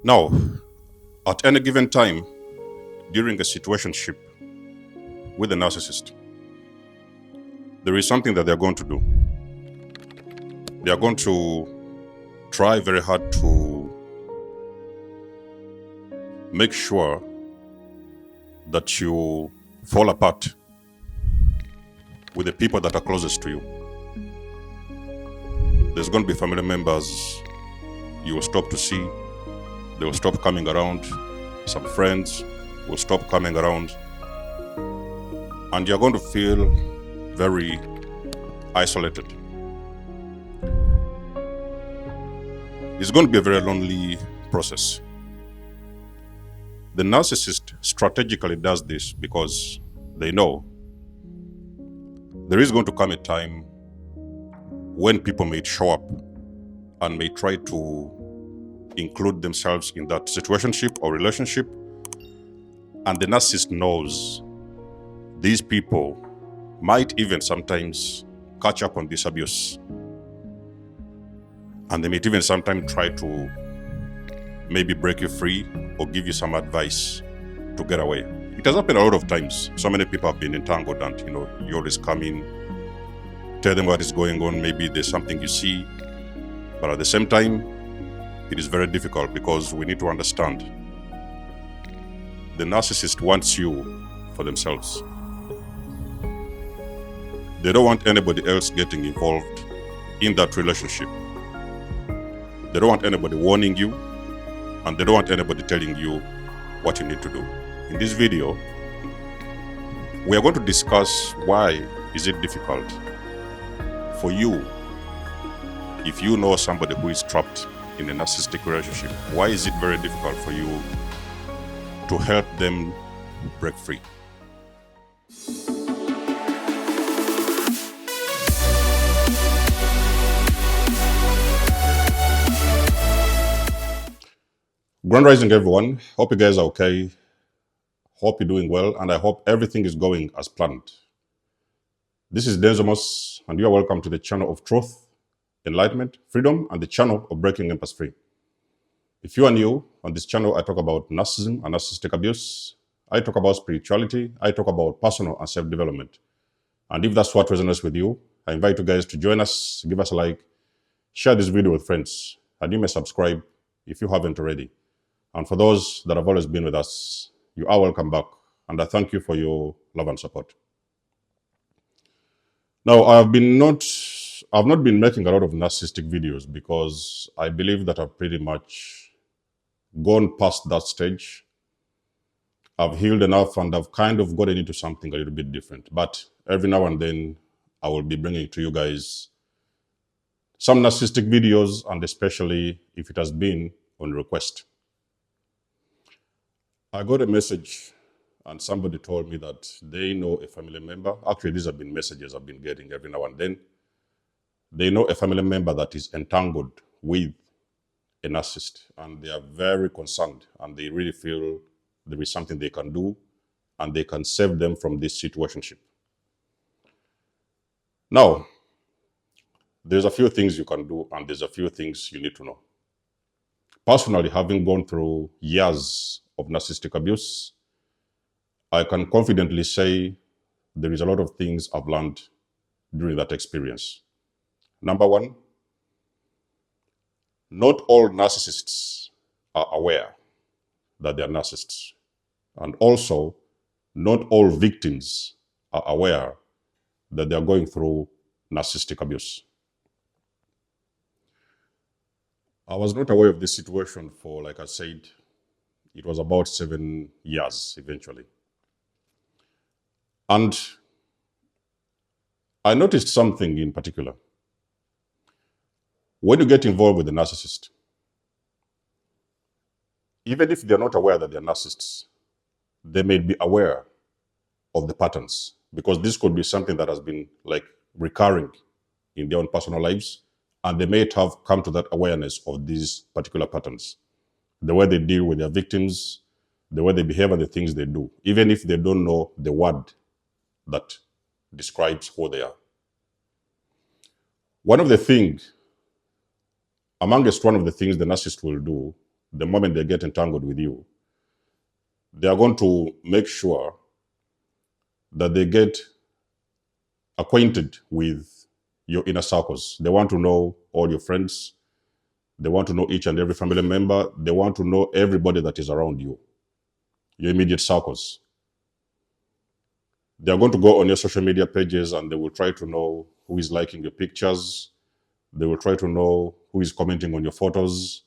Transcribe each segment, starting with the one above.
Now, at any given time during a situationship with a narcissist, there is something that they're going to do. They are going to try very hard to make sure that you fall apart with the people that are closest to you. There's going to be family members you will stop to see. They will stop coming around. Some friends will stop coming around. And you're going to feel very isolated. It's going to be a very lonely process. The narcissist strategically does this because they know there is going to come a time when people may show up and may try to include themselves in that situationship or relationship. And the narcissist knows these people might even sometimes catch up on this abuse. And they may even sometimes try to maybe break you free or give you some advice to get away. It has happened a lot of times. So many people have been entangled and, you always come in, tell them what is going on. Maybe there's something you see. But at the same time, it is very difficult because we need to understand the narcissist wants you for themselves. They don't want anybody else getting involved in that relationship. They don't want anybody warning you, and they don't want anybody telling you what you need to do. In this video, we are going to discuss why is it difficult for you if you know somebody who is trapped in a narcissistic relationship. Why is it very difficult for you to help them break free? Grand Rising, everyone. Hope you guys are okay. Hope you're doing well, and I hope everything is going as planned. This is Denzomus, and you are welcome to the channel of truth, enlightenment, freedom, and the channel of breaking empathy free. If you are new on this channel, I talk about narcissism and narcissistic abuse. I talk about spirituality. I talk about personal and self-development. And if that's what resonates with you, I invite you guys to join us, give us a like, share this video with friends, and you may subscribe if you haven't already. And for those that have always been with us, you are welcome back. And I thank you for your love and support. Now, I've not been making a lot of narcissistic videos because I believe that I've pretty much gone past that stage. I've healed enough and I've kind of gotten into something a little bit different. But every now and then, I will be bringing to you guys some narcissistic videos, and especially if it has been on request. I got a message and somebody told me that they know a family member. Actually, these have been messages I've been getting every now and then. They know a family member that is entangled with a narcissist, and they are very concerned, and they really feel there is something they can do and they can save them from this situationship. Now, there's a few things you can do, and there's a few things you need to know. Personally, having gone through years of narcissistic abuse, I can confidently say there is a lot of things I've learned during that experience. Number one, not all narcissists are aware that they are narcissists. And also, not all victims are aware that they are going through narcissistic abuse. I was not aware of this situation for, like I said, it was about 7 years eventually. And I noticed something in particular. When you get involved with a narcissist, even if they're not aware that they're narcissists, they may be aware of the patterns, because this could be something that has been like recurring in their own personal lives, and they may have come to that awareness of these particular patterns. The way they deal with their victims, the way they behave, and the things they do, even if they don't know the word that describes who they are. One of the things the narcissist will do the moment they get entangled with you, they are going to make sure that they get acquainted with your inner circles. They want to know all your friends. They want to know each and every family member. They want to know everybody that is around you, your immediate circles. They are going to go on your social media pages and they will try to know who is liking your pictures. They will try to know who is commenting on your photos.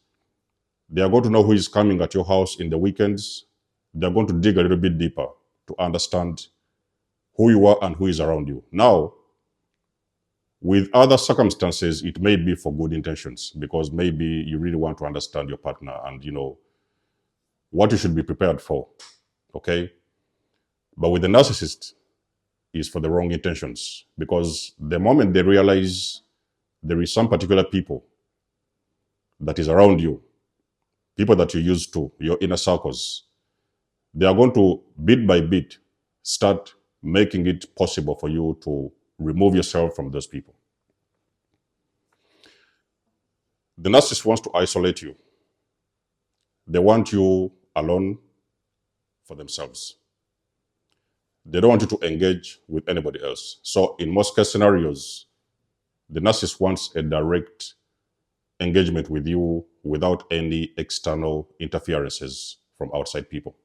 They are going to know who is coming at your house in the weekends. They are going to dig a little bit deeper to understand who you are and who is around you. Now, with other circumstances, it may be for good intentions, because maybe you really want to understand your partner and you know what you should be prepared for. Okay? But with the narcissist, it's for the wrong intentions, because the moment they realize there is some particular people that is around you, people that you used to, your inner circles, they are going to bit by bit start making it possible for you to remove yourself from those people. The narcissist wants to isolate you. They want you alone for themselves. They don't want you to engage with anybody else. So in most case scenarios, the narcissist wants a direct engagement with you without any external interferences from outside people.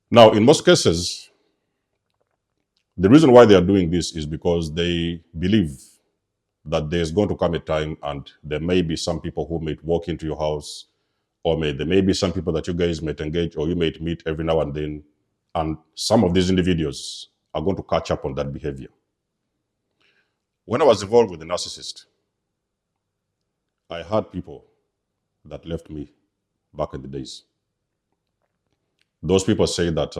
Now, in most cases, the reason why they are doing this is because they believe that there's going to come a time and there may be some people who may walk into your house, or there may be some people that you guys might engage or you might meet every now and then, and some of these individuals are going to catch up on that behavior. When I was involved with the narcissist, I had people that left me back in the days. Those people say that,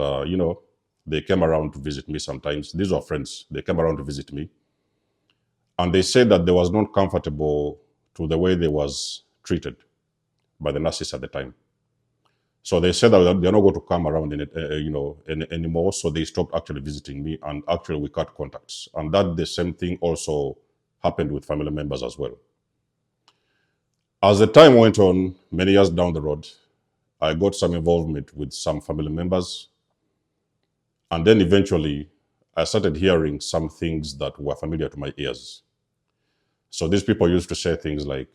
they came around to visit me sometimes. These are friends. They came around to visit me. And they said that they was not comfortable to the way they was treated by the narcissist at the time. So they said that they're not going to come around anymore. So they stopped actually visiting me, and actually we cut contacts. And that the same thing also happened with family members as well. As the time went on, many years down the road, I got some involvement with some family members. And then eventually, I started hearing some things that were familiar to my ears. So these people used to say things like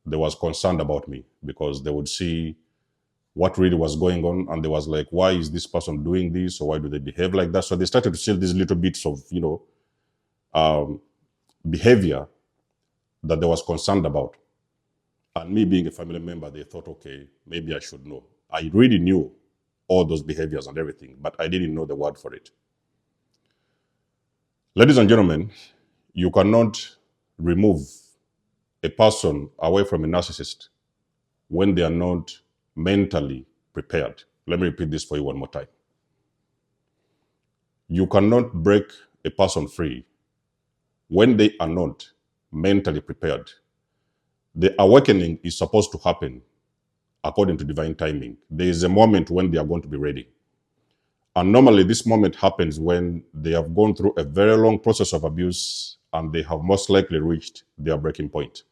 they was concerned about me because they would see what really was going on, and they was like, why is this person doing this, or why do they behave like that? So they started to see these little bits of, behavior that they was concerned about. And me being a family member, they thought, okay, maybe I should know. I really knew all those behaviors and everything, but I didn't know the word for it. Ladies and gentlemen, you cannot remove a person away from a narcissist when they are not mentally prepared. Let me repeat this for you one more time. You cannot break a person free when they are not mentally prepared. The awakening is supposed to happen according to divine timing. There is a moment when they are going to be ready. And normally this moment happens when they have gone through a very long process of abuse and they have most likely reached their breaking point.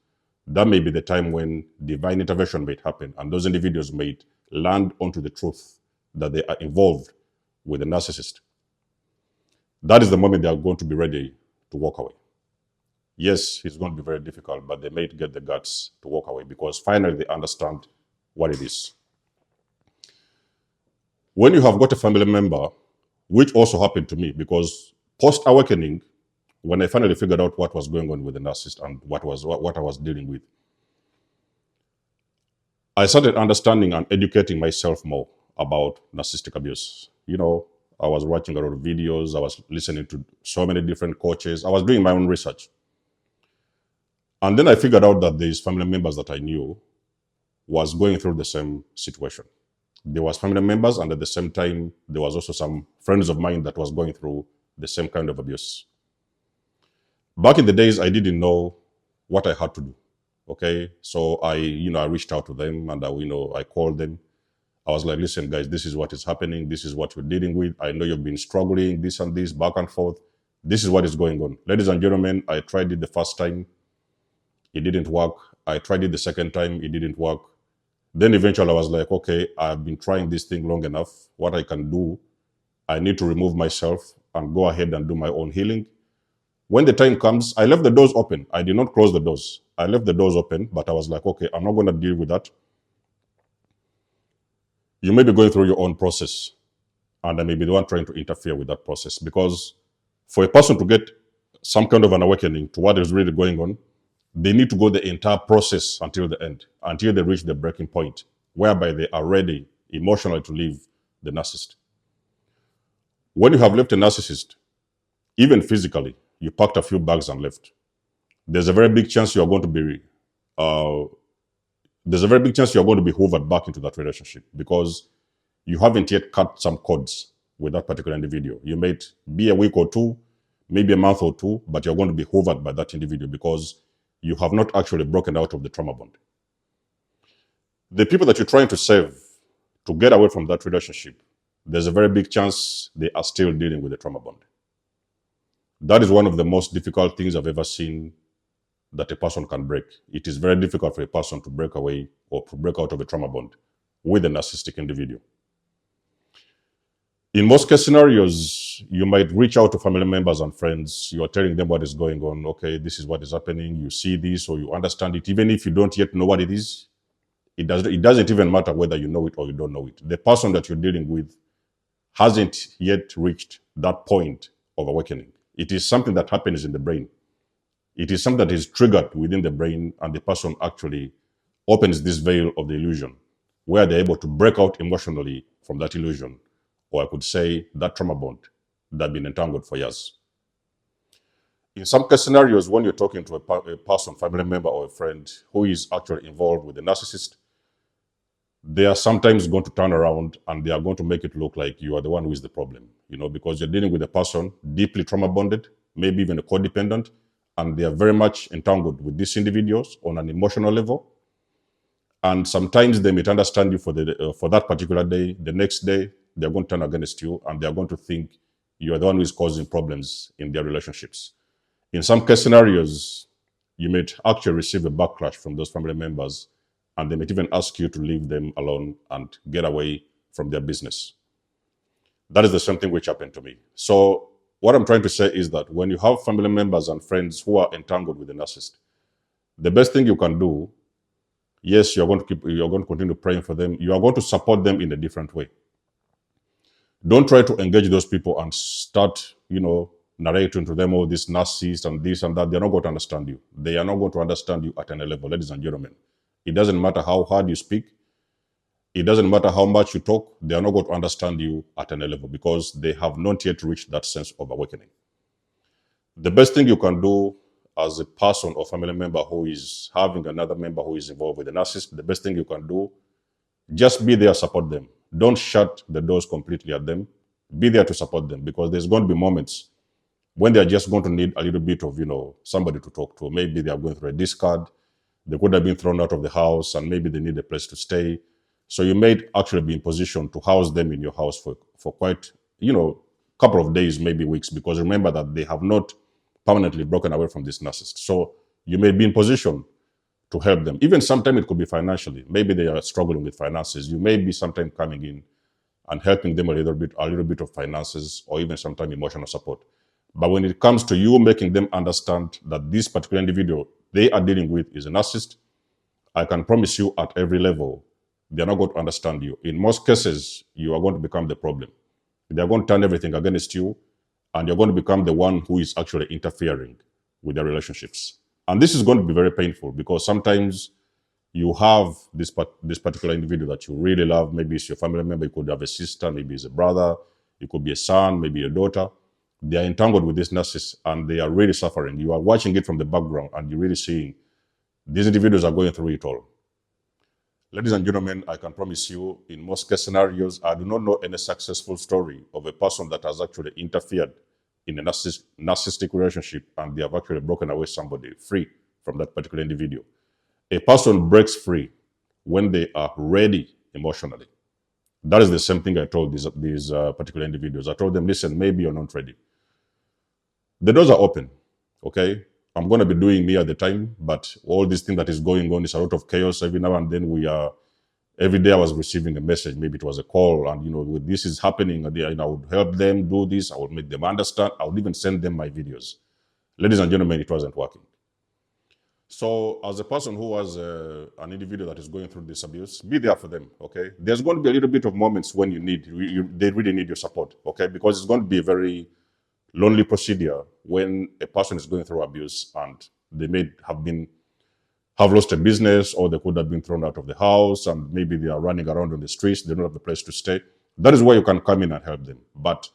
That may be the time when divine intervention may happen and those individuals may land onto the truth that they are involved with a narcissist. That is the moment they are going to be ready to walk away. Yes, it's going to be very difficult, but they may get the guts to walk away because finally they understand what it is. When you have got a family member, which also happened to me, because post-awakening, when I finally figured out what was going on with the narcissist and what I was dealing with, I started understanding and educating myself more about narcissistic abuse. I was watching a lot of videos, I was listening to so many different coaches, I was doing my own research. And then I figured out that these family members that I knew was going through the same situation. There was family members, and at the same time, there was also some friends of mine that was going through the same kind of abuse. Back in the days, I didn't know what I had to do. Okay, so I reached out to them and I called them. I was like, listen, guys, this is what is happening. This is what you're dealing with. I know you've been struggling, this and this, back and forth. This is what is going on. Ladies and gentlemen, I tried it the first time. It didn't work. I tried it the second time. It didn't work. Then eventually I was like, okay, I've been trying this thing long enough. What I can do, I need to remove myself and go ahead and do my own healing. When the time comes, I left the doors open. I did not close the doors. I left the doors open, but I was like, okay, I'm not going to deal with that. You may be going through your own process, and I may be the one trying to interfere with that process. Because for a person to get some kind of an awakening to what is really going on, they need to go the entire process until the end, until they reach the breaking point, whereby they are ready emotionally to leave the narcissist. When you have left a narcissist, even physically, you packed a few bags and left. There's a very big chance you are going to be hoovered back into that relationship because you haven't yet cut some cords with that particular individual. You may be a week or two, maybe a month or two, but you're going to be hoovered by that individual because you have not actually broken out of the trauma bond. The people that you're trying to save to get away from that relationship, there's a very big chance they are still dealing with the trauma bond. That is one of the most difficult things I've ever seen that a person can break. It is very difficult for a person to break away or to break out of a trauma bond with a narcissistic individual. In most case scenarios, you might reach out to family members and friends. You are telling them what is going on. Okay, this is what is happening. You see this or you understand it. Even if you don't yet know what it is, it doesn't even matter whether you know it or you don't know it. The person that you're dealing with hasn't yet reached that point of awakening. It is something that happens in the brain. It is something that is triggered within the brain, and the person actually opens this veil of the illusion where they're able to break out emotionally from that illusion, or I could say that trauma bond that been entangled for years. In some case scenarios, when you're talking to a person, family member, or a friend who is actually involved with a narcissist, they are sometimes going to turn around and they are going to make it look like you are the one who is the problem, because you're dealing with a person deeply trauma bonded, maybe even a codependent, and they are very much entangled with these individuals on an emotional level. And sometimes they may understand you for that particular day. The next day, they're going to turn against you and they're going to think you are the one who is causing problems in their relationships. In some case scenarios, you may actually receive a backlash from those family members, and they may even ask you to leave them alone and get away from their business. That is the same thing which happened to me. So what I'm trying to say is that when you have family members and friends who are entangled with the narcissist, the best thing you can do, yes, you're going to continue praying for them. You are going to support them in a different way. Don't try to engage those people and start, narrating to them all this narcissist and this and that. They're not going to understand you. They are not going to understand you at any level, ladies and gentlemen. It doesn't matter how hard you speak. It doesn't matter how much you talk. They are not going to understand you at any level because they have not yet reached that sense of awakening. The best thing you can do as a person or family member who is having another member who is involved with a narcissist, the best thing you can do, just be there, support them. Don't shut the doors completely at them. Be there to support them because there's going to be moments when they're just going to need a little bit of, somebody to talk to. Maybe they are going through a discard. They could have been thrown out of the house and maybe they need a place to stay. So you may actually be in position to house them in your house for quite, couple of days, maybe weeks, because remember that they have not permanently broken away from this narcissist. So you may be in position to help them. Even sometimes it could be financially. Maybe they are struggling with finances. You may be sometimes coming in and helping them a little bit of finances or even sometimes emotional support. But when it comes to you making them understand that this particular individual they are dealing with is a narcissist, I can promise you at every level, they're not going to understand you. In most cases, you are going to become the problem. They're going to turn everything against you, and you're going to become the one who is actually interfering with their relationships. And this is going to be very painful because sometimes you have this particular individual that you really love. Maybe it's your family member. You could have a sister. Maybe it's a brother. It could be a son. Maybe a daughter. They are entangled with this narcissist and they are really suffering. You are watching it from the background and you're really seeing these individuals are going through it all. Ladies and gentlemen, I can promise you, in most case scenarios, I do not know any successful story of a person that has actually interfered in a narcissistic relationship and they have actually broken away somebody free from that particular individual. A person breaks free when they are ready emotionally. That is the same thing I told these particular individuals. I told them, listen, maybe you're not ready. The doors are open, okay? I'm going to be doing me at the time, but all this thing that is going on is a lot of chaos. Every now and then we are Every day I was receiving a message, maybe it was a call, and this is happening, and I would help them do this, I would make them understand, I would even send them my videos. Ladies and gentlemen, it wasn't working. So as a person who was an individual that is going through this abuse, be there for them, okay? There's going to be a little bit of moments when they really need your support, okay? Because it's going to be a very lonely procedure when a person is going through abuse and they may have lost a business, or they could have been thrown out of the house, and maybe they are running around on the streets, they don't have a place to stay. That is where you can come in and help them. But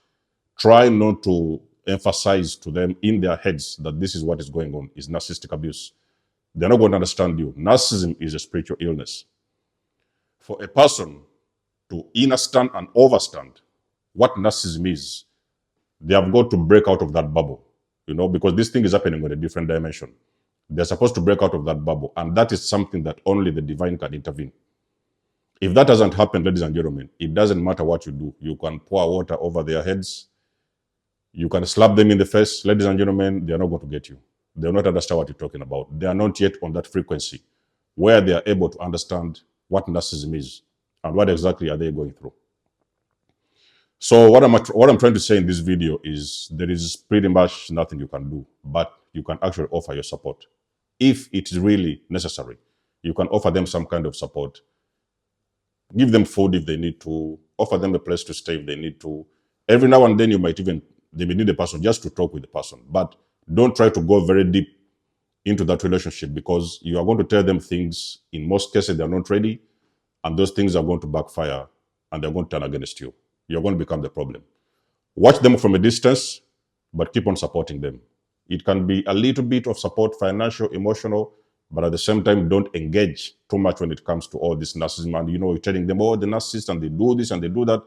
try not to emphasize to them in their heads that this is what is going on, is narcissistic abuse. They're not going to understand you. Narcissism is a spiritual illness. For a person to understand and overstand what narcissism is, they have got to break out of that bubble, because this thing is happening on a different dimension. They're supposed to break out of that bubble, and that is something that only the divine can intervene. If that doesn't happen, ladies and gentlemen, it doesn't matter what you do. You can pour water over their heads. You can slap them in the face. Ladies and gentlemen, they are not going to get you. They will not understand what you're talking about. They are not yet on that frequency where they are able to understand what narcissism is and what exactly are they going through. So what I'm trying to say in this video is there is pretty much nothing you can do, but you can actually offer your support. If it is really necessary, you can offer them some kind of support. Give them food if they need to. Offer them a place to stay if they need to. Every now and then they may need a person just to talk with the person. But don't try to go very deep into that relationship, because you are going to tell them things, in most cases they're not ready, and those things are going to backfire and they're going to turn against you. You're going to become the problem. Watch them from a distance, but keep on supporting them. It can be a little bit of support, financial, emotional, but at the same time, don't engage too much when it comes to all this narcissism. And you're telling them, oh, the narcissist, and they do this and they do that.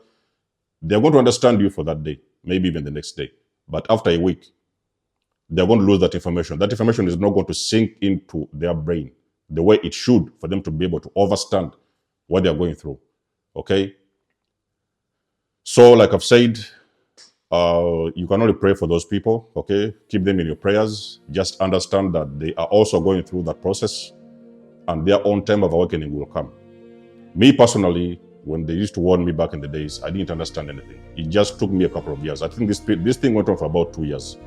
They're going to understand you for that day, maybe even the next day. But after a week, they're going to lose that information. That information is not going to sink into their brain the way it should for them to be able to understand what they're going through. Okay? So, like I've said, you can only pray for those people, okay? Keep them in your prayers. Just understand that they are also going through that process, and their own time of awakening will come. Me personally, when they used to warn me back in the days, I didn't understand anything. It just took me a couple of years. I think this thing went on for about 2 years.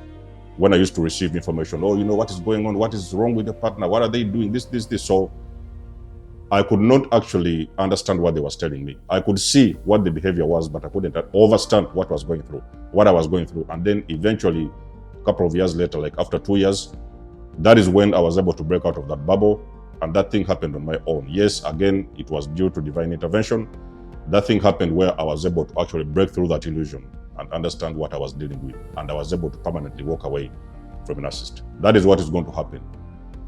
When I used to receive information, oh, what is going on? What is wrong with your partner? What are they doing? This. So I could not actually understand what they was telling me. I could see what the behavior was, but I couldn't understand what I was going through. And then eventually, a couple of years later, like after 2 years, that is when I was able to break out of that bubble. And that thing happened on my own. Yes, again, it was due to divine intervention. That thing happened where I was able to actually break through that illusion and understand what I was dealing with. And I was able to permanently walk away from a narcissist. That is what is going to happen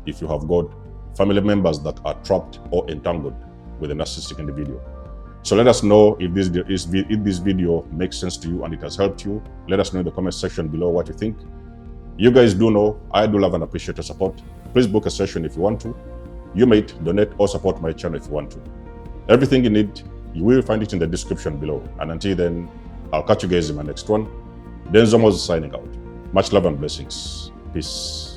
if you have got family members that are trapped or entangled with a narcissistic individual. So let us know if this video makes sense to you and it has helped you. Let us know in the comment section below what you think. You guys do know I do love and appreciate your support. Please book a session if you want to. You may donate or support my channel if you want to. Everything you need, you will find it in the description below. And until then, I'll catch you guys in my next one. Nikymus signing out. Much love and blessings. Peace.